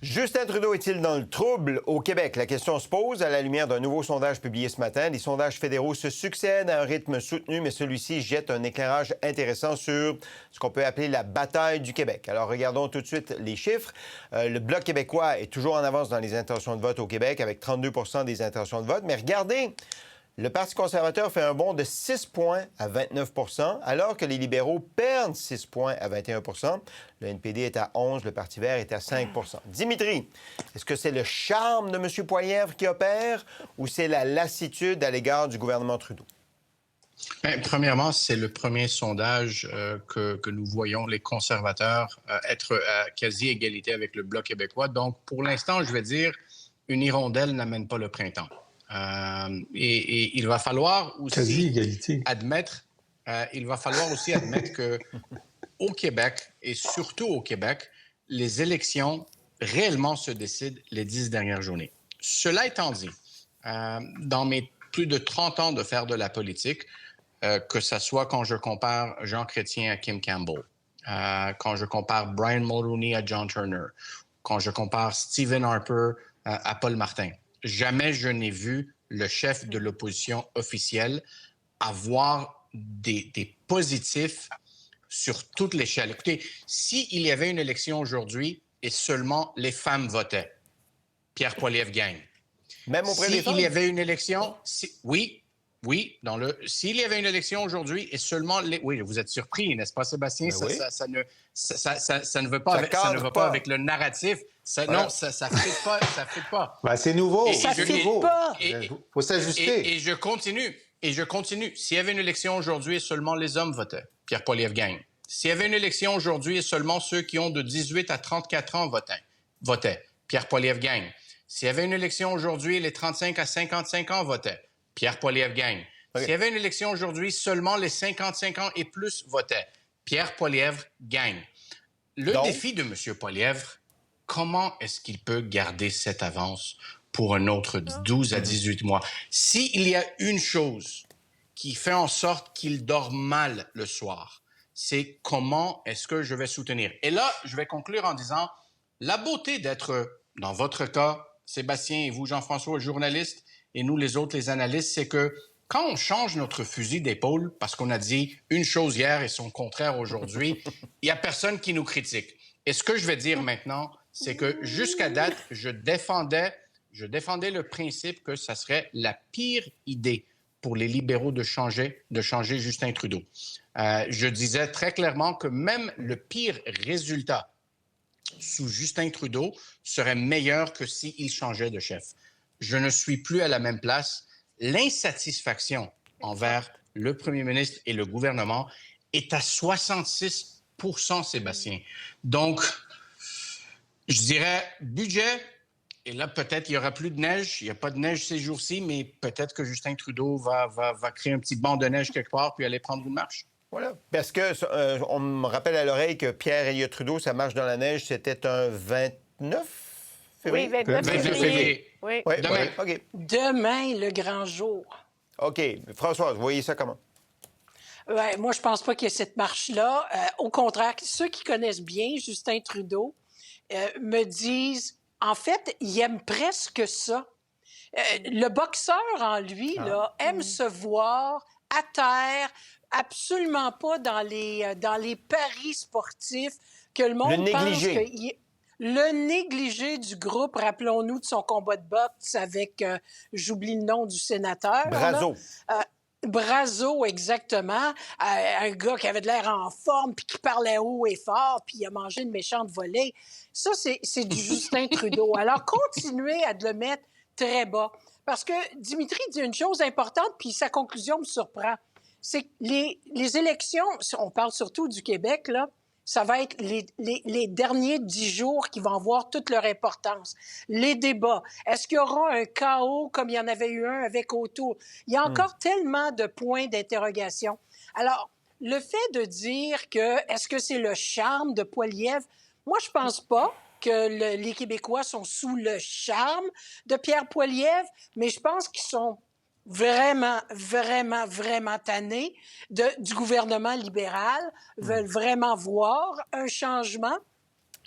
Justin Trudeau est-il dans le trouble au Québec? La question se pose à la lumière d'un nouveau sondage publié ce matin. Les sondages fédéraux se succèdent à un rythme soutenu, mais celui-ci jette un éclairage intéressant sur ce qu'on peut appeler la bataille du Québec. Alors, regardons tout de suite les chiffres. Le Bloc québécois est toujours en avance dans les intentions de vote au Québec, avec 32 des intentions de vote. Mais regardez, le Parti conservateur fait un bond de 6 points à 29 alors que les libéraux perdent 6 points à 21 Le NPD est à 11 le Parti vert est à 5 Dimitri, est-ce que c'est le charme de M. Poilievre qui opère ou c'est la lassitude à l'égard du gouvernement Trudeau? Bien, premièrement, c'est le premier sondage que nous voyons les conservateurs être à quasi égalité avec le Bloc québécois. Donc, pour l'instant, je vais dire, une hirondelle n'amène pas le printemps. Et il va falloir aussi admettre, que au Québec, et surtout au Québec, les élections réellement se décident les 10 dernières journées. Cela étant dit, dans mes plus de 30 ans de faire de la politique, que ce soit quand je compare Jean Chrétien à Kim Campbell, quand je compare Brian Mulroney à John Turner, quand je compare Stephen Harper à Paul Martin, jamais je n'ai vu le chef de l'opposition officielle avoir des positifs sur toute l'échelle. Écoutez, s'il y avait une élection aujourd'hui et seulement les femmes votaient, Pierre Poilievre gagne. Même auprès des femmes? S'il y avait une élection, oui, s'il y avait une élection aujourd'hui et seulement les... Oui, vous êtes surpris, n'est-ce pas, Sébastien? Ben oui. Ça ne veut pas avec le narratif. Non, ça ne fit pas. Ben, c'est nouveau. Ça ne fit pas. Il faut s'ajuster. Et je continue. S'il y avait une élection aujourd'hui et seulement les hommes votaient, Pierre Poilievre gagne. S'il y avait une élection aujourd'hui et seulement ceux qui ont de 18 à 34 ans votaient, Pierre Poilievre gagne. S'il y avait une élection aujourd'hui et les 35 à 55 ans votaient, Pierre Poilievre gagne. Okay. S'il y avait une élection aujourd'hui, seulement les 55 ans et plus votaient, Pierre Poilievre gagne. Le défi de M. Poilievre, comment est-ce qu'il peut garder cette avance pour un autre 12 à 18 mois? S'il y a une chose qui fait en sorte qu'il dort mal le soir, c'est comment est-ce que je vais soutenir. Et là, je vais conclure en disant, la beauté d'être, dans votre cas, Sébastien et vous, Jean-François, journalistes, et nous, les autres, les analystes, c'est que quand on change notre fusil d'épaule, parce qu'on a dit une chose hier et son contraire aujourd'hui, il n'y a personne qui nous critique. Et ce que je vais dire maintenant, c'est que jusqu'à date, je défendais le principe que ça serait la pire idée pour les libéraux de changer Justin Trudeau. Je disais très clairement que même le pire résultat sous Justin Trudeau serait meilleur que s'il changeait de chef. Je ne suis plus à la même place. L'insatisfaction envers le premier ministre et le gouvernement est à 66 %, Sébastien. Donc, je dirais budget, et là, peut-être il n'y aura plus de neige. Il n'y a pas de neige ces jours-ci, mais peut-être que Justin Trudeau va créer un petit banc de neige quelque part puis aller prendre une marche. Voilà. Parce que on me rappelle à l'oreille que Pierre Elliott Trudeau, sa marche dans la neige, c'était un 29 février? Oui, 29 février. Oui. Demain. OK. Demain, le grand jour. OK. Françoise, vous voyez ça comment? Ouais, moi, je pense pas qu'il y ait cette marche-là. Au contraire, ceux qui connaissent bien Justin Trudeau me disent, en fait, il aime presque ça. Le boxeur en lui aime se voir à terre, absolument pas dans les paris sportifs que le monde pense que... Le négligé du groupe, rappelons-nous de son combat de boxe avec, j'oublie le nom du sénateur. Brazo. Brazo, exactement. Un gars qui avait de l'air en forme, puis qui parlait haut et fort, puis il a mangé une méchante volée. Ça, c'est du Justin Trudeau. Alors, continuez à le mettre très bas. Parce que Dimitri dit une chose importante, puis sa conclusion me surprend. C'est que les élections, on parle surtout du Québec, là, ça va être les derniers 10 jours qui vont avoir toute leur importance. Les débats. Est-ce qu'il y aura un chaos comme il y en avait eu un avec O'Toole? Il y a encore tellement de points d'interrogation. Alors, le fait de dire que est-ce que c'est le charme de Poilievre? Moi, je pense pas que les Québécois sont sous le charme de Pierre Poilievre, mais je pense qu'ils sont vraiment tannés du gouvernement libéral, veulent vraiment voir un changement.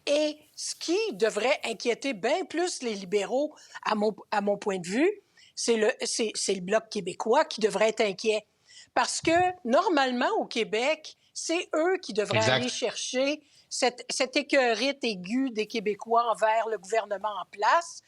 Et ce qui devrait inquiéter bien plus les libéraux, à mon point de vue, c'est le Bloc québécois qui devrait être inquiet. Parce que, normalement, au Québec, c'est eux qui devraient aller chercher cette écœurite aiguë des Québécois envers le gouvernement en place.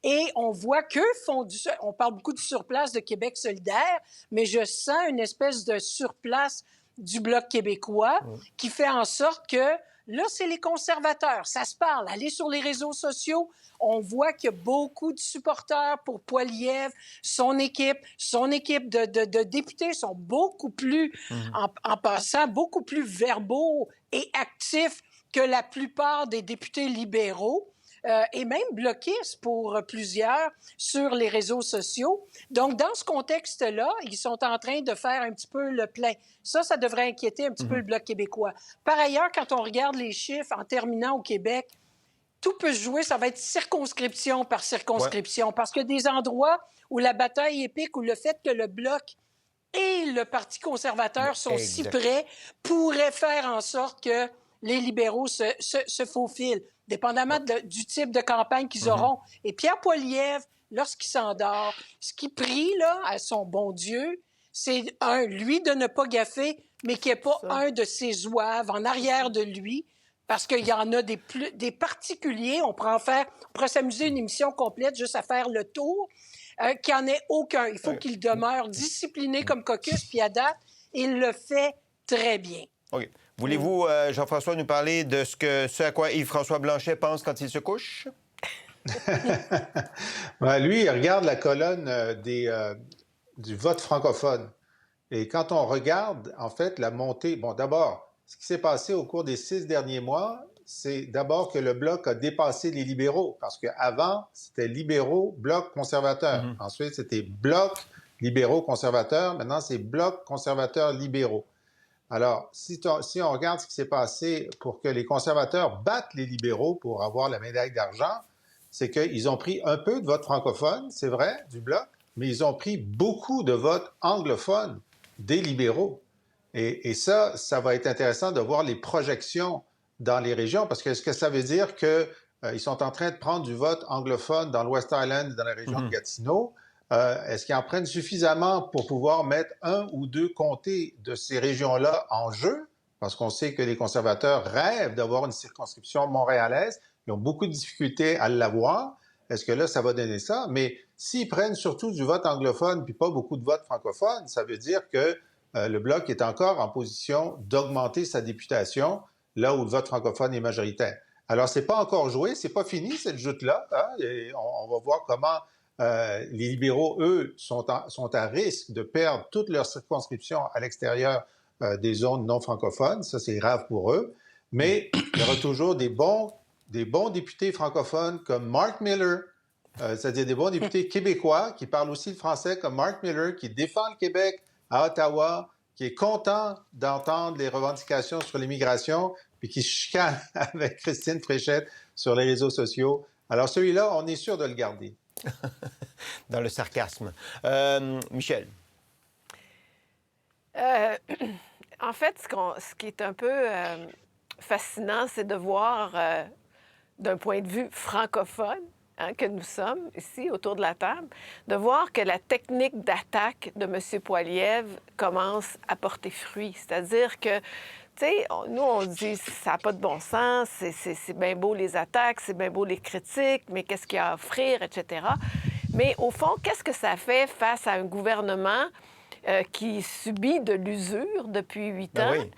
Et on voit qu'eux font on parle beaucoup du surplace de Québec solidaire, mais je sens une espèce de surplace du Bloc québécois qui fait en sorte que là, c'est les conservateurs. Ça se parle. Allez sur les réseaux sociaux. On voit qu'il y a beaucoup de supporters pour Poilievre. Son équipe de députés sont beaucoup plus, en passant, beaucoup plus verbaux et actifs que la plupart des députés libéraux. Et même bloquistes pour plusieurs sur les réseaux sociaux. Donc, dans ce contexte-là, ils sont en train de faire un petit peu le plein. Ça devrait inquiéter un petit peu le Bloc québécois. Par ailleurs, quand on regarde les chiffres en terminant au Québec, tout peut se jouer, ça va être circonscription par circonscription, parce que des endroits où la bataille est épique, où le fait que le Bloc et le Parti conservateur sont si près pourrait faire en sorte que les libéraux se faufilent, dépendamment du type de campagne qu'ils auront. Et Pierre Poilievre, lorsqu'il s'endort, ce qu'il prie là, à son bon Dieu, c'est lui de ne pas gaffer, mais qu'il n'y ait pas un de ses zouaves en arrière de lui, parce qu'il y en a des particuliers. On pourrait s'amuser une émission complète juste à faire le tour, qu'il n'y en ait aucun. Il faut qu'il demeure discipliné comme Caucus, puis à date, il le fait très bien. OK. Voulez-vous, Jean-François, nous parler de ce à quoi Yves-François Blanchet pense quand il se couche? Lui, il regarde la colonne du vote francophone. Et quand on regarde, en fait, la montée... Bon, d'abord, ce qui s'est passé au cours des 6 derniers mois, c'est d'abord que le Bloc a dépassé les libéraux. Parce qu'avant, c'était libéraux, Bloc, conservateurs. Ensuite, c'était Bloc, libéraux, conservateurs. Maintenant, c'est Bloc, conservateurs, libéraux. Alors, si on regarde ce qui s'est passé pour que les conservateurs battent les libéraux pour avoir la médaille d'argent, c'est qu'ils ont pris un peu de vote francophone, c'est vrai, du Bloc, mais ils ont pris beaucoup de votes anglophones des libéraux. Et ça va être intéressant de voir les projections dans les régions, parce que est-ce que ça veut dire qu'ils sont en train de prendre du vote anglophone dans l'West Island, dans la région de Gatineau? Est-ce qu'ils en prennent suffisamment pour pouvoir mettre 1 ou 2 comtés de ces régions-là en jeu? Parce qu'on sait que les conservateurs rêvent d'avoir une circonscription montréalaise. Ils ont beaucoup de difficultés à l'avoir. Est-ce que là, ça va donner ça? Mais s'ils prennent surtout du vote anglophone puis pas beaucoup de vote francophone, ça veut dire que le Bloc est encore en position d'augmenter sa députation là où le vote francophone est majoritaire. Alors, c'est pas encore joué, c'est pas fini cette joute-là. Hein? Et on va voir comment... les libéraux, eux, sont à risque de perdre toutes leurs circonscriptions à l'extérieur des zones non francophones. Ça, c'est grave pour eux. Mais il y aura toujours des bons députés francophones comme Mark Miller, c'est-à-dire des bons députés québécois qui parlent aussi le français comme Mark Miller, qui défend le Québec à Ottawa, qui est content d'entendre les revendications sur l'immigration, puis qui chicane avec Christine Fréchette sur les réseaux sociaux. Alors celui-là, on est sûr de le garder. Dans le sarcasme. Michel. En fait, ce qui est un peu fascinant, c'est de voir, d'un point de vue francophone, que nous sommes ici autour de la table, de voir que la technique d'attaque de M. Poilievre commence à porter fruit. C'est-à-dire que, tu sais, nous, on dit ça n'a pas de bon sens, c'est bien beau les attaques, c'est bien beau les critiques, mais qu'est-ce qu'il y a à offrir, etc. Mais au fond, qu'est-ce que ça fait face à un gouvernement qui subit de l'usure depuis 8 ans? Oui.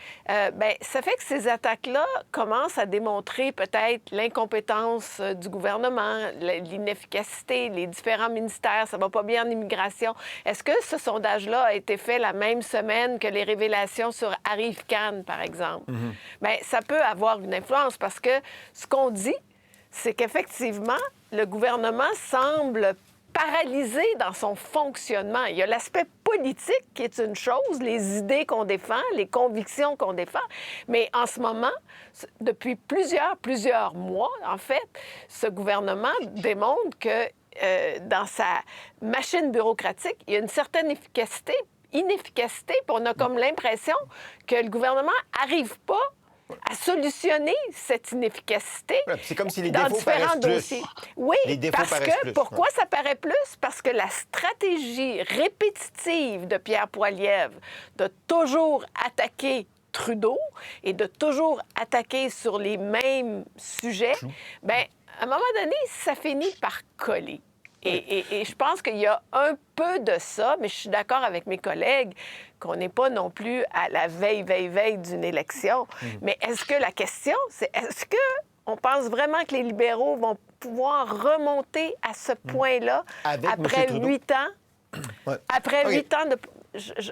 Ça fait que ces attaques-là commencent à démontrer peut-être l'incompétence du gouvernement, l'inefficacité, les différents ministères, ça va pas bien en immigration. Est-ce que ce sondage-là a été fait la même semaine que les révélations sur Arif Khan, par exemple? Bien, ça peut avoir une influence parce que ce qu'on dit, c'est qu'effectivement, le gouvernement semble paralysé dans son fonctionnement. Il y a l'aspect politique qui est une chose, les idées qu'on défend, les convictions qu'on défend, mais en ce moment, depuis plusieurs mois, en fait, ce gouvernement démontre que dans sa machine bureaucratique, il y a une certaine inefficacité, puis on a comme l'impression que le gouvernement n'arrive pas à solutionner cette inefficacité Ouais, c'est comme si les dans défauts différents paraissent plus. dossiers. Oui, Les défauts parce paraissent que, plus, pourquoi ouais. ça paraît plus? Parce que la stratégie répétitive de Pierre Poilievre de toujours attaquer Trudeau et de toujours attaquer sur les mêmes sujets, bien, à un moment donné, ça finit par coller. Et je pense qu'il y a un peu de ça, mais je suis d'accord avec mes collègues qu'on n'est pas non plus à la veille d'une élection. Mais est-ce que la question, c'est est-ce qu'on pense vraiment que les libéraux vont pouvoir remonter à ce point-là Avec après M. Trudeau? 8 ans? Ouais. Après OK. 8 ans de...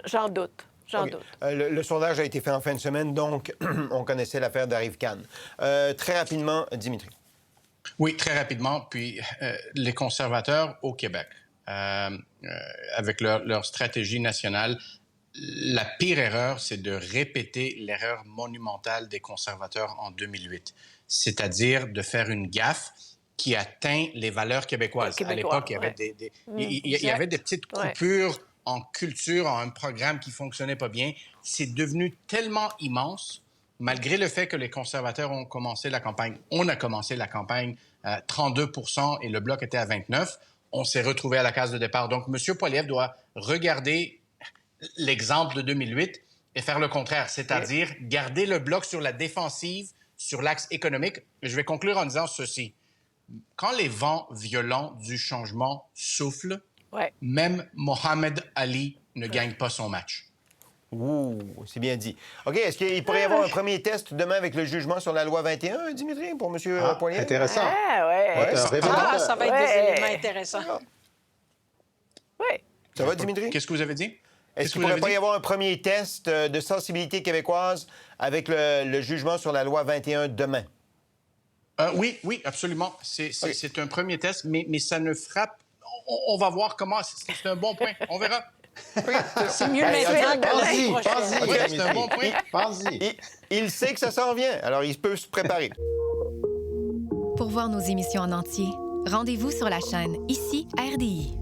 J'en doute. J'en OK. doute. Le sondage a été fait en fin de semaine, donc on connaissait l'affaire d'Arrive-Can. Très rapidement, Dimitri. Oui, très rapidement. Puis les conservateurs au Québec, avec leur stratégie nationale, la pire erreur, c'est de répéter l'erreur monumentale des conservateurs en 2008, c'est-à-dire de faire une gaffe qui atteint les valeurs québécoises. À l'époque, il y avait il y avait des petites coupures en culture, en un programme qui fonctionnait pas bien. C'est devenu tellement immense, malgré le fait que les conservateurs ont commencé la campagne. On a commencé la campagne à 32 % et le Bloc était à 29 %. On s'est retrouvé à la case de départ. Donc, M. Poilievre doit regarder l'exemple de 2008 et faire le contraire, c'est-à-dire garder le Bloc sur la défensive, sur l'axe économique. Je vais conclure en disant ceci. Quand les vents violents du changement soufflent, même Mohamed Ali ne gagne pas son match. Ouh, c'est bien dit. OK, est-ce qu'il pourrait y avoir un premier test demain avec le jugement sur la loi 21, Dimitri, pour M. Poilievre? Intéressant. Ah, ouais. Ça va être des éléments intéressants. Oui. Ça va, Dimitri? Qu'est-ce que vous avez dit? Est-ce qu'il ne pourrait pas y avoir un premier test de sensibilité québécoise avec le jugement sur la loi 21 demain? Oui, absolument. C'est un premier test, mais ça ne frappe... On va voir comment... C'est un bon point. On verra. C'est mieux maintenant que l'année prochaine. OK, c'est un bon point. Pense-y. Il sait que ça s'en vient, alors il peut se préparer. Pour voir nos émissions en entier, rendez-vous sur la chaîne Ici RDI.